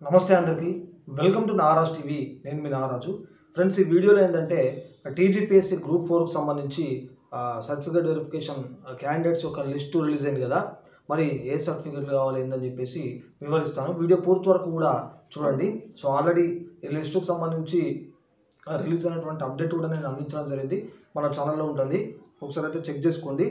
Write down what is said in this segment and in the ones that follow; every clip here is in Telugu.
నమస్తే అందరికీ వెల్కమ్ టు నారాజ్ టీవీ. నేను మీ నారాజు. ఫ్రెండ్స్, ఈ వీడియోలో ఏంటంటే టీజీపీఎస్సీ గ్రూప్ 4కి సంబంధించి సర్టిఫికేట్ వెరిఫికేషన్ క్యాండిడేట్స్ యొక్క లిస్టు రిలీజ్ అయింది కదా. మరి ఏ సర్టిఫికేట్లు కావాలి ఏందని చెప్పేసి వివరిస్తాను. వీడియో పూర్తి వరకు కూడా చూడండి. సో ఆల్రెడీ ఈ లిస్టుకు సంబంధించి రిలీజ్ అయినటువంటి అప్డేట్ కూడా నేను అందించడం జరిగింది. మన ఛానల్లో ఉంటుంది, ఒకసారి అయితే చెక్ చేసుకోండి.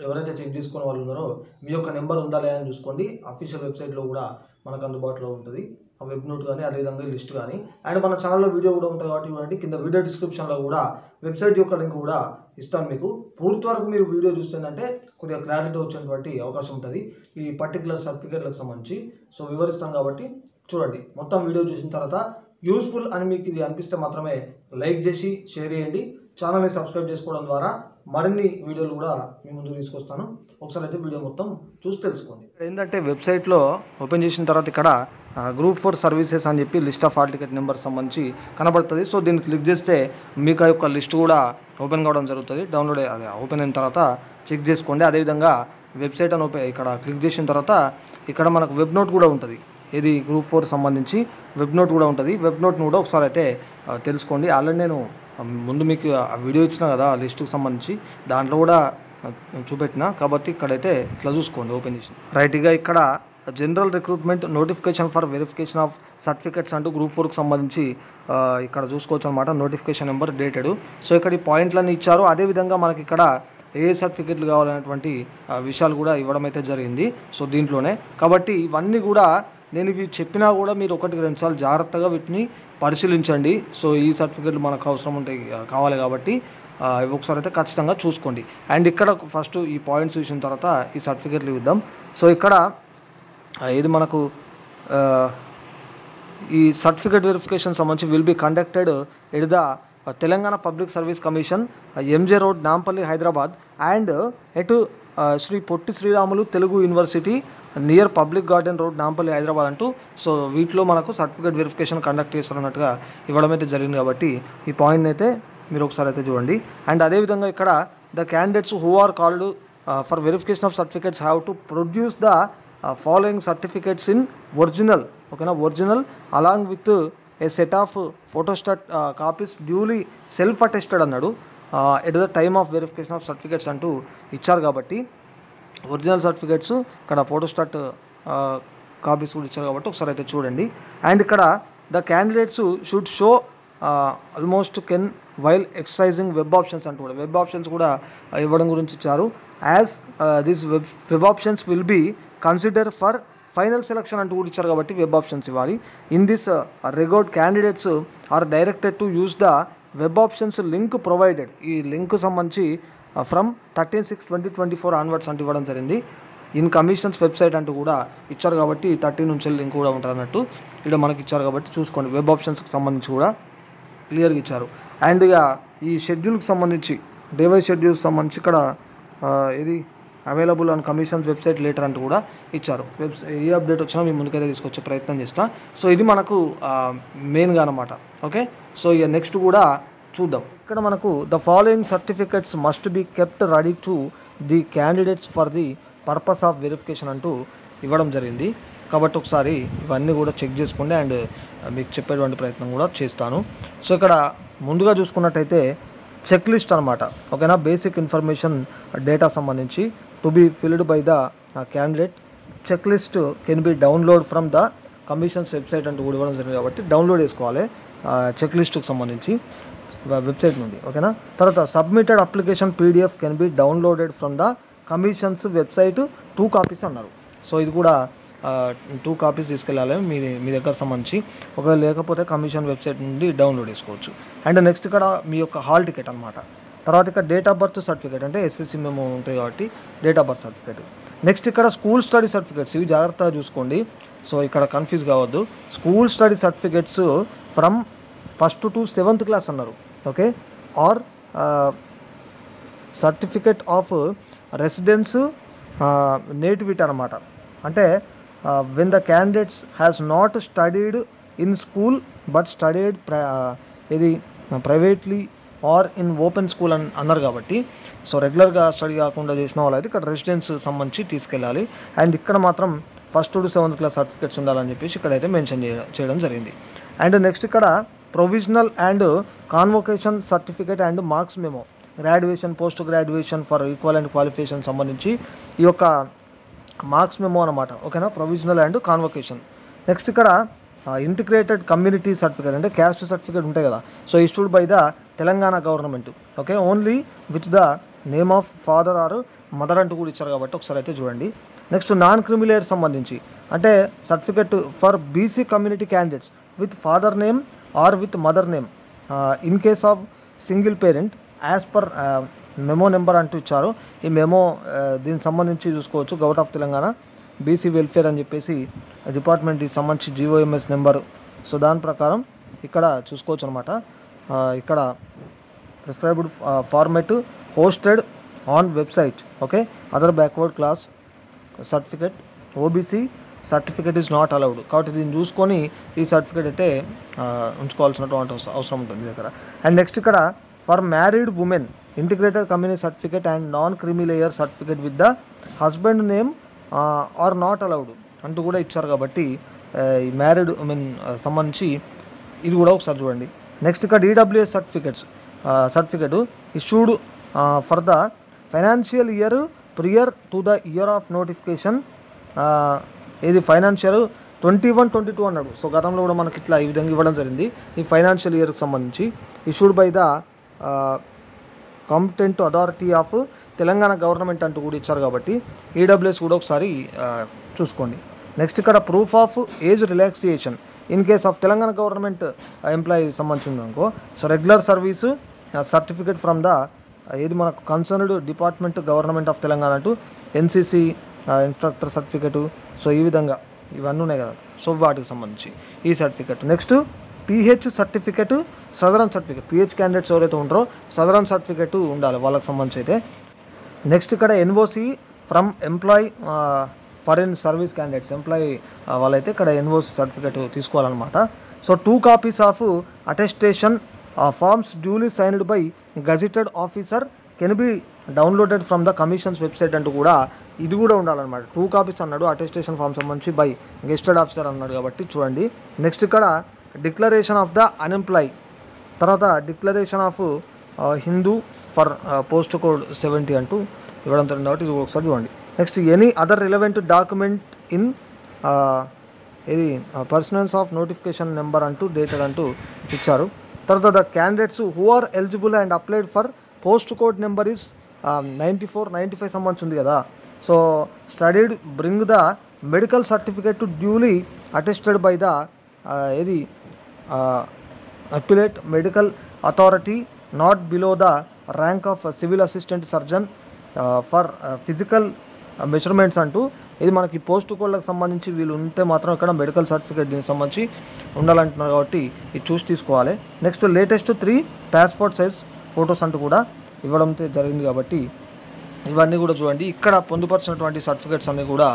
ఎవరైతే చెక్ చేసుకునే వాళ్ళు ఉన్నారో మీ యొక్క నెంబర్ ఉందా లేదా అని చూసుకోండి. అఫీషియల్ వెబ్సైట్లో కూడా మనకు అందుబాటులో ఉంటుంది, ఆ వెబ్ నోట్ కానీ అదేవిధంగా లిస్ట్ కానీ. అండ్ మన ఛానల్లో వీడియో కూడా ఉంటుంది కాబట్టి ఇవ్వండి. కింద వీడియో డిస్క్రిప్షన్లో కూడా వెబ్సైట్ యొక్క లింక్ కూడా ఇస్తాను మీకు. పూర్తి వరకు మీరు వీడియో చూస్తుందంటే కొద్దిగా క్లారిటీ వచ్చేటువంటి అవకాశం ఉంటుంది ఈ పర్టికులర్ సర్టిఫికేట్లకు సంబంధించి. సో వివరిస్తాం కాబట్టి చూడండి. మొత్తం వీడియో చూసిన తర్వాత యూస్ఫుల్ అని మీకు ఇది అనిపిస్తే మాత్రమే లైక్ చేసి షేర్ చేయండి. ఛానల్ని సబ్స్క్రైబ్ చేసుకోవడం ద్వారా మరిన్ని వీడియోలు కూడా మీ ముందుకు తీసుకొస్తాను. ఒకసారి అయితే వీడియో మొత్తం చూసి తెలుసుకోండి. ఏంటంటే వెబ్సైట్లో ఓపెన్ చేసిన తర్వాత ఇక్కడ గ్రూప్ 4 సర్వీసెస్ అని చెప్పి list of hall ticket number సంబంధించి కనబడుతుంది. సో దీన్ని క్లిక్ చేస్తే మీకు ఆ యొక్క లిస్ట్ కూడా ఓపెన్ కావడం జరుగుతుంది. డౌన్లోడ్ అది ఓపెన్ అయిన తర్వాత చెక్ చేసుకోండి. అదేవిధంగా వెబ్సైట్ అని ఇక్కడ క్లిక్ చేసిన తర్వాత ఇక్కడ మనకు వెబ్ నోట్ కూడా ఉంటుంది. ఇది గ్రూప్ 4 సంబంధించి వెబ్ నోట్ కూడా ఉంటుంది. వెబ్ నోట్ను కూడా ఒకసారి అయితే తెలుసుకోండి. ఆల్రెడీ నేను ముందు మీకు ఆ వీడియో ఇచ్చిన కదా లిస్టుకు సంబంధించి, దాంట్లో కూడా చూపెట్టిన కాబట్టి ఇక్కడైతే ఇట్లా చూసుకోండి ఓపెన్ చేసి. రైట్గా ఇక్కడ general recruitment notification for verification of certificates అంటూ గ్రూప్ 4కి సంబంధించి ఇక్కడ చూసుకోవచ్చు అనమాట. Notification number dated. సో ఇక్కడ ఈ పాయింట్లన్నీ ఇచ్చారు. అదేవిధంగా మనకి ఇక్కడ ఏ సర్టిఫికేట్లు కావాలనేటువంటి విషయాలు కూడా ఇవ్వడం అయితే జరిగింది. సో దీంట్లోనే కాబట్టి ఇవన్నీ కూడా నేను ఇవి చెప్పినా కూడా మీరు 1-2 సార్లు జాగ్రత్తగా వీటిని పరిశీలించండి. సో ఈ సర్టిఫికేట్లు మనకు అవసరం ఉంటాయి కావాలి కాబట్టి ఇవి ఒకసారి అయితే ఖచ్చితంగా చూసుకోండి. అండ్ ఇక్కడ ఫస్ట్ ఈ పాయింట్స్ చూసిన తర్వాత ఈ సర్టిఫికేట్లు ఇద్దాం. సో ఇక్కడ ఇది మనకు ఈ సర్టిఫికేట్ వెరిఫికేషన్ సంబంధించి will be conducted at the Telangana public service commission, MJ road, Nampally, Hyderabad and at Sri Potti Sriramulu Telugu university near public garden road, Nampally, Hyderabad అంటూ. సో వీటిలో మనకు సర్టిఫికేట్ వెరిఫికేషన్ కండక్ట్ చేస్తున్నట్టుగా ఇవ్వడం అయితే జరిగింది కాబట్టి ఈ పాయింట్ అయితే మీరు ఒకసారి అయితే చూడండి. అండ్ అదేవిధంగా ఇక్కడ the candidates who are called for verification of certificates have to produce the following certificates in original, ఓకేనా, original along with a set of photostat copies duly self attested అన్నాడు at the time of verification of certificates అంటూ ఇచ్చారు కాబట్టి ఒరిజినల్ సర్టిఫికేట్స్ ఇక్కడ ఫోటోస్టాట్ కాపీస్ కూడా ఇచ్చారు కాబట్టి ఒకసారి అయితే చూడండి. అండ్ ఇక్కడ the candidates should show almost can while exercising web options అంటూ కూడా వెబ్ ఆప్షన్స్ కూడా ఇవ్వడం గురించి ఇచ్చారు. As this web options will be consider for final selection అంటూ కూడా ఇచ్చారు కాబట్టి వెబ్ ఆప్షన్స్ ఇవ్వాలి. In this regard candidates are directed to use the web options link provided. ఈ లింక్ సంబంధించి ఫ్రమ్ 13/6/2024 ఆన్వర్డ్స్ అంటూ ఇవ్వడం జరిగింది. ఇన్ కమిషన్స్ వెబ్సైట్ అంటూ కూడా ఇచ్చారు కాబట్టి 13 నుంచి లింక్ కూడా ఉంటుంది అన్నట్టు ఇక్కడ మనకి ఇచ్చారు కాబట్టి చూసుకోండి. వెబ్ ఆప్షన్స్కి సంబంధించి కూడా క్లియర్గా ఇచ్చారు. అండ్ ఇక ఈ షెడ్యూల్కి సంబంధించి డే వైజ్ షెడ్యూల్కి సంబంధించి ఇక్కడ ఇది available on commission's website later అంటూ కూడా ఇచ్చారు. ఏ అప్డేట్ వచ్చినా మీ ముందుకైతే తీసుకొచ్చే ప్రయత్నం చేస్తా. సో ఇది మనకు మెయిన్గా అనమాట. ఓకే, సో ఇక నెక్స్ట్ కూడా చూద్దాం. ఇక్కడ మనకు the following certificates must be kept ready to the candidates for the purpose of verification అంటూ ఇవ్వడం జరిగింది కాబట్టి ఒకసారి ఇవన్నీ కూడా చెక్ చేసుకోండి. అండ్ మీకు చెప్పేటువంటి ప్రయత్నం కూడా చేస్తాను. సో ఇక్కడ ముందుగా చూసుకున్నట్టయితే చెక్ లిస్ట్ అనమాట, ఓకేనా. బేసిక్ ఇన్ఫర్మేషన్ డేటా సంబంధించి to be filled by the candidate. Check list can be download from the commission's website అంటూ కూడా ఇవ్వడం జరిగింది కాబట్టి డౌన్లోడ్ చేసుకోవాలి చెక్ లిస్ట్కి సంబంధించి వెబ్సైట్ నుండి, ఓకేనా. తర్వాత submitted application PDF can be downloaded from the commission's website 2 copies అన్నారు. సో ఇది కూడా 2 కాపీస్ తీసుకెళ్ళాలి మీ దగ్గర సంబంధించి. ఒకవేళ లేకపోతే కమిషన్ వెబ్సైట్ నుండి డౌన్లోడ్ చేసుకోవచ్చు. అండ్ నెక్స్ట్ ఇక్కడ మీ యొక్క హాల్ టికెట్ అనమాట. తర్వాత ఇక్కడ డేట్ ఆఫ్ బర్త్ సర్టిఫికేట్, అంటే ఎస్ఎస్సి మేము ఉంటాయి కాబట్టి date of birth certificate. Next ఇక్కడ స్కూల్ స్టడీ సర్టిఫికేట్స్, ఇవి జాగ్రత్తగా చూసుకోండి. సో ఇక్కడ కన్ఫ్యూజ్ కావద్దు. School study certificates from 1st to 7th class అన్నారు, okay. Or certificate of residence nativity అనమాట. అంటే when the candidates has not studied in school but studied ఇది privately or in open school అని అన్నారు కాబట్టి సో రెగ్యులర్గా స్టడీ కాకుండా చేసిన వాళ్ళు అయితే ఇక్కడ రెసిడెన్స్ సంబంధించి తీసుకెళ్ళాలి. అండ్ ఇక్కడ మాత్రం first to 7th class certificates ఉండాలని చెప్పేసి ఇక్కడైతే మెన్షన్ చేయడం జరిగింది. అండ్ నెక్స్ట్ ఇక్కడ provisional and convocation certificate and marks memo, graduation post graduation for equal and qualification సంబంధించి ఈ యొక్క మార్క్స్ మెమో అనమాట. ఓకేనా, ప్రొవిజనల్ అండ్ కాన్వొకేషన్. నెక్స్ట్ ఇక్కడ ఇంటిగ్రేటెడ్ కమ్యూనిటీ సర్టిఫికేట్ అంటే క్యాస్ట్ సర్టిఫికేట్ ఉంటాయి కదా, so issued by the Telangana government. Okay, only with the name of father or mother అంటూ కూడా ఇచ్చారు కాబట్టి ఒకసారి అయితే చూడండి. నెక్స్ట్ నాన్ క్రిమిలేయర్ సంబంధించి అంటే certificate for BC community candidates with father name or with mother name in case of single parent as per memo number అంటూ ఇచ్చారు. ఈ మెమో దీనికి సంబంధించి చూసుకోవచ్చు, government of Telangana BC welfare అని చెప్పేసి డిపార్ట్మెంట్కి సంబంధించి GOMS నెంబరు. సో దాని ప్రకారం ఇక్కడ చూసుకోవచ్చు అనమాట. ఇక్కడ prescribed format hosted on website. Okay, other backward class certificate OBC certificate is not allowed. కాబట్టి దీన్ని చూసుకొని ఈ సర్టిఫికేట్ అయితే ఉంచుకోవాల్సినటువంటి అవసరం ఉంటుంది దగ్గర. అండ్ నెక్స్ట్ ఇక్కడ for married women integrated community certificate and non క్రిమి layer certificate with the husband name or not allowed అంటూ కూడా ఇచ్చారు. కాబట్టి ఈ మ్యారీడ్ ఉమెన్ సంబంధించి ఇది కూడా ఒకసారి చూడండి. నెక్స్ట్ ఇక్కడ DWS certificate issued for the financial year prior to the year of notification. ఇది ఫైనాన్షియల్ 21-22 అన్నాడు. సో గతంలో కూడా మనకి ఇట్లా ఈ విధంగా ఇవ్వడం జరిగింది. ఈ ఫైనాన్షియల్ ఇయర్కి సంబంధించి issued by the competent authority of Telangana government అంటూ కూడా ఇచ్చారు. కాబట్టి EWS కూడా ఒకసారి చూసుకోండి. నెక్స్ట్ ఇక్కడ proof of age relaxation in case of Telangana government employee సంబంధించింది అనుకో, so regular service certificate from the ఏది మనకు concerned department government of Telangana to NCC instructor certificate. So ఈ విధంగా ఇవన్నీ ఉన్నాయి కదా, సో వాటికి సంబంధించి ఈ certificate. Next PH certificate, southern certificate. PH candidates ఎవరైతే ఉంటారో సదరన్ సర్టిఫికేట్ ఉండాలి వాళ్ళకి సంబంధించి అయితే. నెక్స్ట్ ఇక్కడ NOC from employee foreign service candidates, employee వాళ్ళైతే ఇక్కడ NOC సర్టిఫికేట్ తీసుకోవాలన్నమాట. So 2 copies of attestation forms duly signed by gazetted officer can be downloaded from the commission's website అంటూ కూడా ఇది కూడా ఉండాలన్నమాట. 2 కాపీస్ అన్నాడు, అటెస్టేషన్ ఫామ్ సంబంధించి బై గెస్టెడ్ ఆఫీసర్ అన్నాడు కాబట్టి చూడండి. నెక్స్ట్ ఇక్కడ డిక్లరేషన్ ఆఫ్ ద అన్ఎంప్లాయ్, తర్వాత declaration of Hindu for post code 70 అంటూ ఇవ్వడం జరిగింది కాబట్టి ఇది ఒకసారి చూడండి. Next any other relevant document in ఇది పర్సనల్స్ ఆఫ్ నోటిఫికేషన్ నెంబర్ అంటూ డేటెడ్ అంటూ ఇచ్చారు. తర్వాత the candidates who are eligible and applied for post code number is 94-95 సంబంధించి ఉంది కదా. So studied bring the medical certificate to duly attested by the ఇది appellate medical authority not below the rank of civil assistant surgeon for physical measurements అంటూ ఇది మనకి పోస్ట్ కోడ్లకు సంబంధించి వీళ్ళు ఉంటే మాత్రం ఇక్కడ మెడికల్ సర్టిఫికేట్ దీనికి సంబంధించి ఉండాలంటున్నారు కాబట్టి ఇది చూసి తీసుకోవాలి. Next latest 3 passport size photos అంటూ కూడా ఇవ్వడం జరిగింది కాబట్టి ఇవన్నీ కూడా చూడండి. ఇక్కడ పొందుపరిచినటువంటి సర్టిఫికేట్స్ అన్నీ కూడా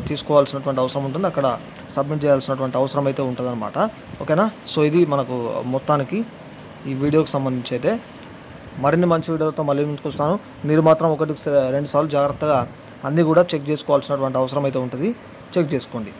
తీసుకోవాల్సినటువంటి అవసరం ఉంటుంది, అక్కడ సబ్మిట్ చేయాల్సినటువంటి అవసరం అయితే ఉంటుందన్నమాట. ఓకేనా, సో ఇది మనకు మొత్తానికి ఈ వీడియోకి సంబంధించి అయితే. మరిన్ని మంచి వీడియోలతో మళ్ళీ ముందుకు వస్తాను. మీరు మాత్రం 1-2 సార్లు జాగ్రత్తగా అన్నీ కూడా చెక్ చేసుకోవాల్సినటువంటి అవసరం అయితే ఉంటుంది, చెక్ చేసుకోండి.